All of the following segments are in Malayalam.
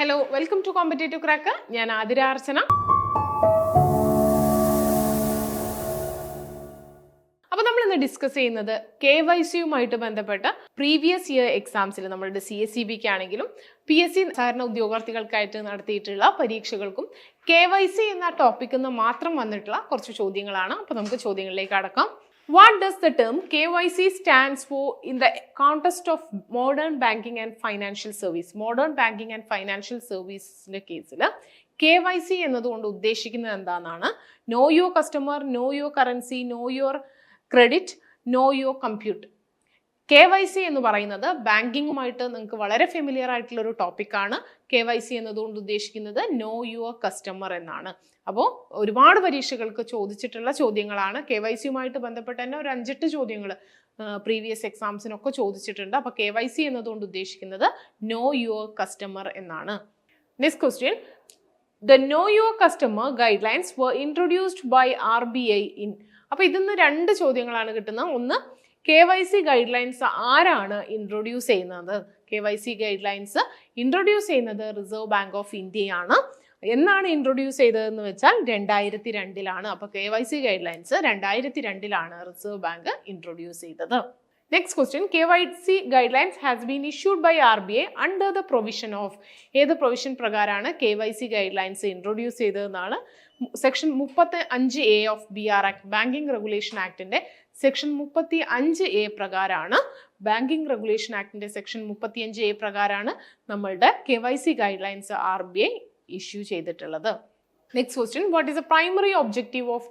Hello, welcome to Competitive Cracker. ഞാൻ ആതിര അർച്ചന. അപ്പോൾ നമ്മൾ ഇന്ന് ഡിസ്കസ് ചെയ്യുന്നത് KYCയുമായിട്ട് ബന്ധപ്പെട്ട പ്രീവിയസ് ഇയർ എക്സാംസിൽ നമ്മളുടെ CSEBക്ക് ആണെങ്കിലും PSC സാധാരണ ഉദ്യോഗാർത്ഥികൾക്കായിട്ട് നടത്തിയിട്ടുള്ള പരീക്ഷകൾക്കും KYC എന്ന ടോപ്പിക്കിൽ നിന്ന് മാത്രം വന്നിട്ടുള്ള കുറച്ച് ചോദ്യങ്ങളാണ്. അപ്പോൾ നമുക്ക് ചോദ്യങ്ങളിലേക്ക് കടക്കാം. What does the term KYC stands for in the context of modern banking and financial service? Modern banking and financial service കേസിൽ KYC എന്നതുകൊണ്ട് ഉദ്ദേശിക്കുന്നത് എന്താണെന്നാണ് know your customer, know your currency, know your credit, know your compute. KYC എന്ന് പറയുന്നത് ബാങ്കിങ്ങുമായിട്ട് നിങ്ങൾക്ക് വളരെ ഫെമിലിയർ ആയിട്ടുള്ള ഒരു ടോപ്പിക്കാണ്. KYC എന്നതുകൊണ്ട് ഉദ്ദേശിക്കുന്നത് know your customer എന്നാണ്. അപ്പോൾ ഒരുപാട് പരീക്ഷകൾക്ക് ചോദിച്ചിട്ടുള്ള ചോദ്യങ്ങളാണ്. KYCയുമായിട്ട് ബന്ധപ്പെട്ട് തന്നെ ഒരു 5-8 ചോദ്യങ്ങൾ പ്രീവിയസ് എക്സാംസിനൊക്കെ ചോദിച്ചിട്ടുണ്ട്. അപ്പോൾ KYC എന്നതുകൊണ്ട് ഉദ്ദേശിക്കുന്നത് know your customer എന്നാണ്. Next question, the know your customer guidelines were introduced by RBI in. അപ്പോൾ ഇതിന്ന് 2 ചോദ്യങ്ങളാണ് കിട്ടുന്നത്. ഒന്ന്, KYC ഗൈഡ്ലൈൻസ് ആരാണ് ഇൻട്രൊഡ്യൂസ് ചെയ്യുന്നത്? KYC ഗൈഡ്ലൈൻസ് ഇൻട്രൊഡ്യൂസ് ചെയ്യുന്നത് റിസർവ് ബാങ്ക് ഓഫ് ഇന്ത്യയാണ്. എന്നാണ് ഇൻട്രൊഡ്യൂസ് ചെയ്തതെന്ന് വെച്ചാൽ 2002-ലാണ്. അപ്പോൾ KYC ഗൈഡ്ലൈൻസ് 2002-ലാണ് റിസർവ് ബാങ്ക് ഇൻട്രൊഡ്യൂസ് ചെയ്തത്. Next question, KYC guidelines has been issued by RBI under the provision of. ഏത് പ്രൊവിഷൻ പ്രകാരമാണ് KYC ഗൈഡ്ലൈൻസ് ഇൻട്രൊഡ്യൂസ് ചെയ്തതെന്നാണ് section 35A of BR act, banking regulation ആക്ടിന്റെ സെക്ഷൻ 35A പ്രകാരമാണ്. ബാങ്കിങ് റെഗുലേഷൻ ആക്ടിന്റെ സെക്ഷൻ 35A പ്രകാരമാണ് നമ്മളുടെ KYC ഗൈഡ്ലൈൻസ് RBI ഇഷ്യൂ ചെയ്തിട്ടുള്ളത്. Next question, what is the primary objective of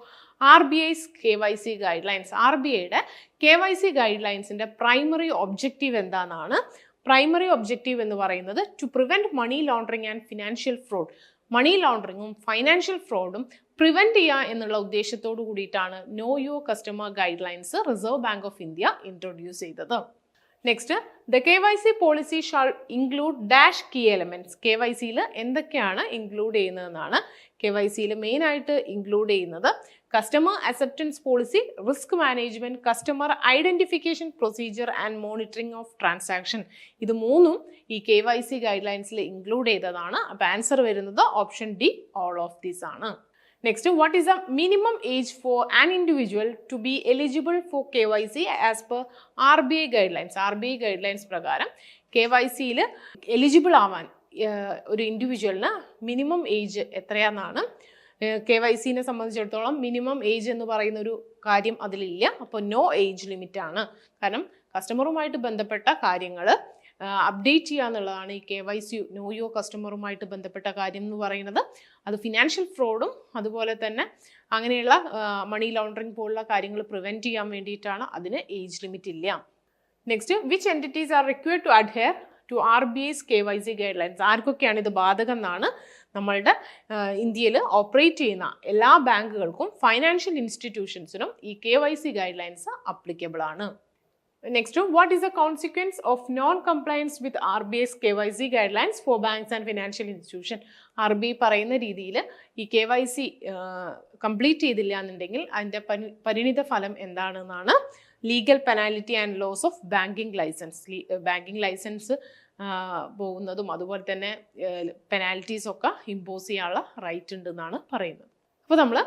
RBI's KYC guidelines? RBIയുടെ KYC ഗൈഡ്ലൈൻസിന്റെ പ്രൈമറി ഒബ്ജക്റ്റീവ് എന്താണെന്നാണ്. പ്രൈമറി ഒബ്ജക്റ്റീവ് എന്ന് പറയുന്നത് to prevent money laundering and financial fraud. Money ലോണ്ടറിങ്ങും ഫൈനാൻഷ്യൽ ഫ്രോഡും പ്രിവെന്റ് ചെയ്യുക എന്നുള്ള ഉദ്ദേശത്തോടു കൂടിയിട്ടാണ് know your customer guidelines Reserve Bank of India introduce ചെയ്തത്. Next, the KYC policy shall include dash key elements. KYCയിൽ എന്തൊക്കെയാണ് ഇൻക്ലൂഡ് ചെയ്യുന്നതെന്നാണ്. KYCയിൽ മെയിൻ ആയിട്ട് ഇൻക്ലൂഡ് ചെയ്യുന്നത് customer acceptance policy, risk management, customer identification procedure and monitoring of transaction. ഇത് മൂന്നും ഈ KYC ഗൈഡ്ലൈൻസിൽ ഇൻക്ലൂഡ് ചെയ്തതാണ്. അപ്പോൾ ആൻസർ വരുന്നത് option D, all of these ആണ്. Next, what is the minimum age for an individual to be eligible for KYC as per RBI guidelines? RBI guidelines പ്രകാരം KYCയിൽ എലിജിബിൾ ആവാൻ ഒരു ഇൻഡിവിജ്വലിന് മിനിമം ഏജ് എത്രയാണെന്നാണ്. KYCനെ സംബന്ധിച്ചിടത്തോളം മിനിമം ഏജ് എന്ന് പറയുന്ന ഒരു കാര്യം അതിലില്ല. അപ്പോൾ നോ ഏജ് ലിമിറ്റ് ആണ്. കാരണം കസ്റ്റമറുമായിട്ട് ബന്ധപ്പെട്ട കാര്യങ്ങൾ അപ്ഡേറ്റ് ചെയ്യുക എന്നുള്ളതാണ് ഈ KYC നോ യുവർ കസ്റ്റമറുമായിട്ട് ബന്ധപ്പെട്ട കാര്യം എന്ന് പറയുന്നത്. അത് ഫിനാൻഷ്യൽ ഫ്രോഡും അതുപോലെ തന്നെ അങ്ങനെയുള്ള മണി ലോണ്ടറിങ് പോലുള്ള കാര്യങ്ങൾ പ്രിവെൻറ്റ് ചെയ്യാൻ വേണ്ടിയിട്ടാണ്. അതിന് ഏജ് ലിമിറ്റ് ഇല്ല. Next, which entities are required to adhere to RBI's KYC guidelines? ആർക്കൊക്കെയാണ് ഇത് ബാധകം എന്നാണ്. നമ്മളുടെ ഇന്ത്യയിൽ ഓപ്പറേറ്റ് ചെയ്യുന്ന എല്ലാ ബാങ്കുകൾക്കും ഫൈനാൻഷ്യൽ ഇൻസ്റ്റിറ്റ്യൂഷൻസിനും ഈ KYC ഗൈഡ്ലൈൻസ് അപ്ലിക്കബിൾ ആണ്. Next, what is the consequence of non-compliance with RBI's KYC guidelines for banks and financial institution? RBI പറയുന്ന രീതിയിൽ ഈ KYC കംപ്ലീറ്റ് ചെയ്തില്ല എന്നുണ്ടെങ്കിൽ അതിൻ്റെ പരിണിത ഫലം എന്താണെന്നാണ്. Legal penalty and loss of banking licence. Banking licence പോകുന്നതും അതുപോലെ തന്നെ പെനാൽറ്റീസ് ഒക്കെ ഇമ്പോസ് ചെയ്യാനുള്ള റൈറ്റ് ഉണ്ടെന്നാണ് പറയുന്നത്. അപ്പോൾ നമ്മൾ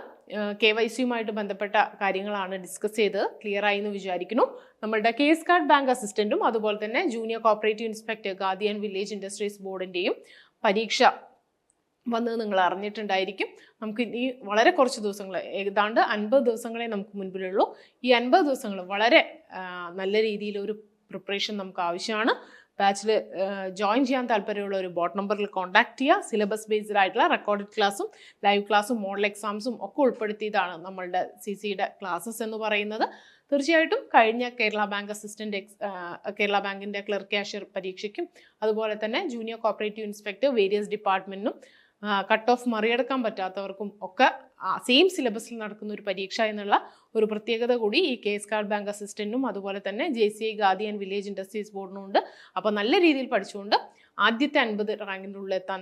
KYCയുമായിട്ട് ബന്ധപ്പെട്ട കാര്യങ്ങളാണ് ഡിസ്കസ് ചെയ്ത് ക്ലിയർ ആയി എന്ന് വിചാരിക്കുന്നു. നമ്മളുടെ കേസ് കാർഡ് ബാങ്ക് അസിസ്റ്റന്റും അതുപോലെ തന്നെ junior cooperative inspector Khadi and village industries ബോർഡിൻ്റെയും പരീക്ഷ വന്നത് നിങ്ങൾ അറിഞ്ഞിട്ടുണ്ടായിരിക്കും. നമുക്ക് ഇനി വളരെ കുറച്ച് ദിവസങ്ങൾ, ഏതാണ്ട് 50 ദിവസങ്ങളെ നമുക്ക് മുൻപിലുള്ളൂ. ഈ 50 ദിവസങ്ങൾ വളരെ നല്ല രീതിയിലൊരു പ്രിപ്പറേഷൻ നമുക്ക് ആവശ്യമാണ്. ബാച്ചിൽ ജോയിൻ ചെയ്യാൻ താല്പര്യമുള്ള ഒരു ബോട്ട് നമ്പറിൽ കോൺടാക്ട് ചെയ്യുക. സിലബസ് ബേസ്ഡ് ആയിട്ടുള്ള റെക്കോർഡഡ് ക്ലാസ്സും ലൈവ് ക്ലാസ്സും മോഡൽ എക്സാംസും ഒക്കെ ഉൾപ്പെടുത്തിയതാണ് നമ്മളുടെ CCയുടെ ക്ലാസ്സസ് എന്ന് പറയുന്നത്. തീർച്ചയായിട്ടും കഴിഞ്ഞ കേരള ബാങ്ക് അസിസ്റ്റന്റ് കേരള ബാങ്കിൻ്റെ ക്ലർക്ക് ക്യാഷ്യർ പരീക്ഷയ്ക്കും അതുപോലെ തന്നെ ജൂനിയർ കോപ്പറേറ്റീവ് ഇൻസ്പെക്ടർ വേരിയസ് ഡിപ്പാർട്ട്മെൻറ്റിനും കട്ട് ഓഫ് മറികടക്കാൻ പറ്റാത്തവർക്കും ഒക്കെ സെയിം സിലബസിൽ നടക്കുന്ന ഒരു പരീക്ഷ എന്നുള്ള ഒരു പ്രത്യേകത കൂടി ഈ കേസ് കാർഡ് ബാങ്ക് അസിസ്റ്റന്റിനും അതുപോലെ തന്നെ JCI Khadi and village industries ബോർഡിനും ഉണ്ട്. അപ്പോൾ നല്ല രീതിയിൽ പഠിച്ചുകൊണ്ട് ആദ്യത്തെ 50 റാങ്കിൻ്റെ ഉള്ളിൽ എത്താൻ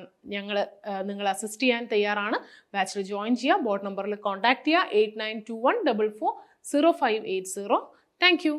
നിങ്ങൾ അസിസ്റ്റ് ചെയ്യാൻ തയ്യാറാണ്. ബാച്ചിൽ ജോയിൻ ചെയ്യുക. ബോർഡ് നമ്പറിൽ കോൺടാക്ട് ചെയ്യുക 8921440580. Thank you.